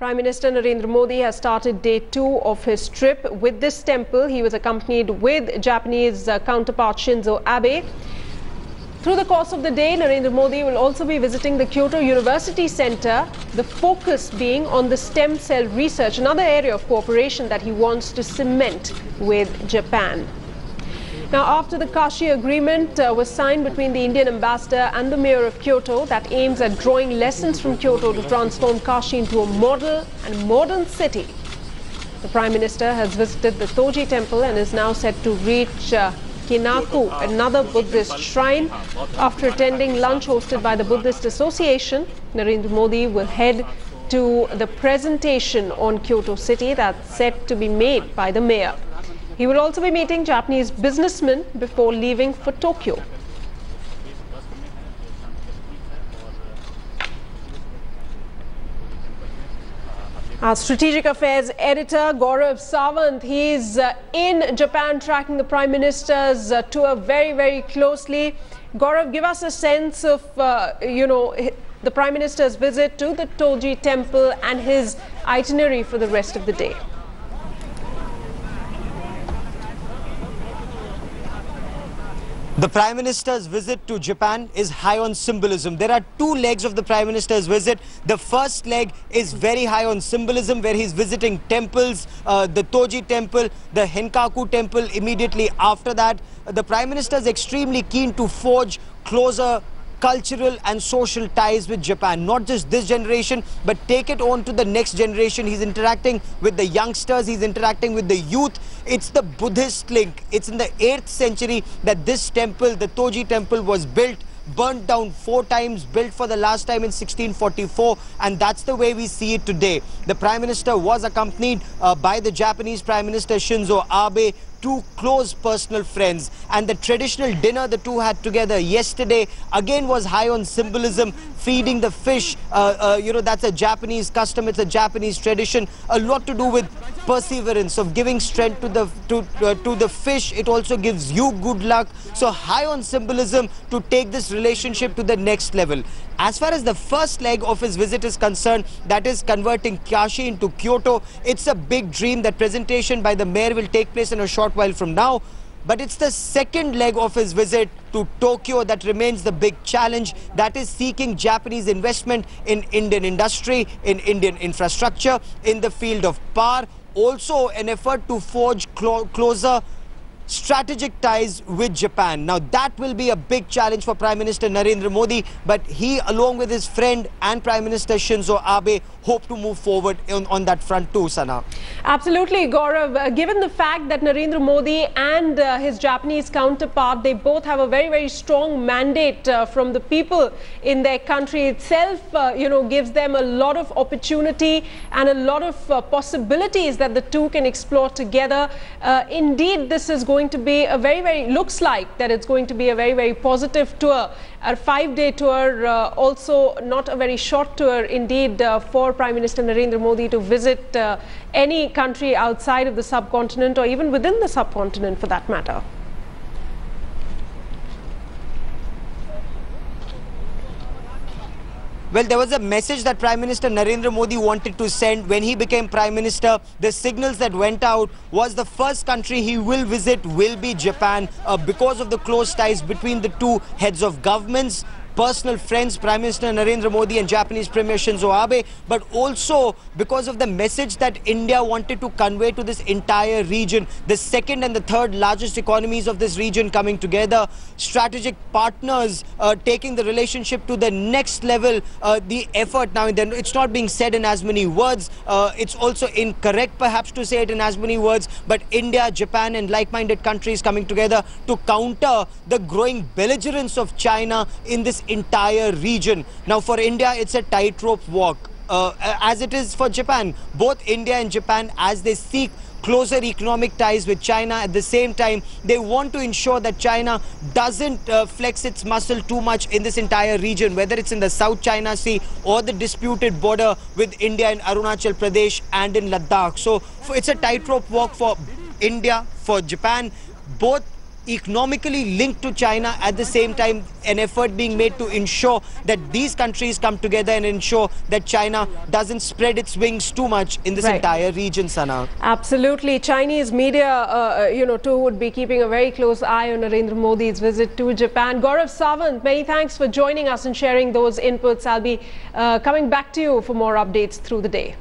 Prime Minister Narendra Modi has started day 2 of his trip with this temple. He was accompanied with Japanese counterpart Shinzo Abe. Through the course of the day, Narendra Modi will also be visiting the Kyoto University Center, the focus being on the stem cell research, another area of cooperation that he wants to cement with Japan. Now, after the Kashi agreement was signed between the Indian ambassador and the mayor of Kyoto that aims at drawing lessons from Kyoto to transform Kashi into a model and modern city, the Prime Minister has visited the Toji Temple and is now set to reach Kinaku, another Buddhist shrine. After attending lunch hosted by the Buddhist Association, Narendra Modi will head to the presentation on Kyoto City that's set to be made by the mayor. He will also be meeting Japanese businessmen before leaving for Tokyo. Our Strategic Affairs editor Gaurav Sawant, he's in Japan tracking the Prime Minister's tour very, very closely. Gaurav, give us a sense of, the Prime Minister's visit to the Toji Temple and his itinerary for the rest of the day. The Prime Minister's visit to Japan is high on symbolism. There are two legs of the Prime Minister's visit. The first leg is very high on symbolism, where he's visiting temples, the Toji Temple, the Henkaku Temple. Immediately after that, the Prime Minister is extremely keen to forge closer cultural and social ties with Japan. Not just this generation, but take it on to the next generation. He's interacting with the youngsters, he's interacting with the youth. It's the Buddhist link. It's in the 8th century that this temple, the Toji Temple, was built, burnt down 4 times, built for the last time in 1644, and that's the way we see it today. The Prime Minister was accompanied by the Japanese Prime Minister Shinzo Abe, 2 close personal friends, and the traditional dinner the two had together yesterday again was high on symbolism. Feeding the fish, that's a Japanese custom, it's a Japanese tradition, a lot to do with perseverance, of giving strength to the fish. It also gives you good luck. So high on symbolism to take this relationship to the next level. As far as the first leg of his visit is concerned, that is converting Kashi into Kyoto, it's a big dream. That presentation by the mayor will take place in a short while from now. But it's the second leg of his visit to Tokyo that remains the big challenge. That is seeking Japanese investment in Indian industry, in Indian infrastructure, in the field of power. Also an effort to forge closer strategic ties with Japan. Now that will be a big challenge for Prime Minister Narendra Modi, but he, along with his friend and Prime Minister Shinzo Abe, hope to move forward on that front too, Sana. Absolutely, Gaurav. Given the fact that Narendra Modi and his Japanese counterpart, they both have a very, very strong mandate from the people in their country itself, gives them a lot of opportunity and a lot of possibilities that the two can explore together. Indeed, this is going to be a looks like that it's going to be a very, very positive tour, a 5-day tour, also not a very short tour indeed for Prime Minister Narendra Modi to visit any country outside of the subcontinent or even within the subcontinent for that matter. Well, there was a message that Prime Minister Narendra Modi wanted to send when he became Prime Minister. The signals that went out was the first country he will visit will be Japan because of the close ties between the two heads of governments, personal friends, Prime Minister Narendra Modi and Japanese Premier Shinzo Abe, but also because of the message that India wanted to convey to this entire region, the second and the third largest economies of this region coming together, strategic partners taking the relationship to the next level. The effort now, it's not being said in as many words, it's also incorrect perhaps to say it in as many words, but India, Japan and like-minded countries coming together to counter the growing belligerence of China in this entire region. Now for India, it's a tightrope walk, as it is for Japan. Both India and Japan, as they seek closer economic ties with China, at the same time they want to ensure that China doesn't flex its muscle too much in this entire region, whether it's in the South China Sea or the disputed border with India in Arunachal Pradesh and in Ladakh. So it's a tightrope walk for India, for Japan. Both economically linked to China, at the same time an effort being made to ensure that these countries come together and ensure that China doesn't spread its wings too much in this entire region, Sana. Absolutely. Chinese media, too, would be keeping a very close eye on Narendra Modi's visit to Japan. Gaurav Sawant, many thanks for joining us and sharing those inputs. I'll be coming back to you for more updates through the day.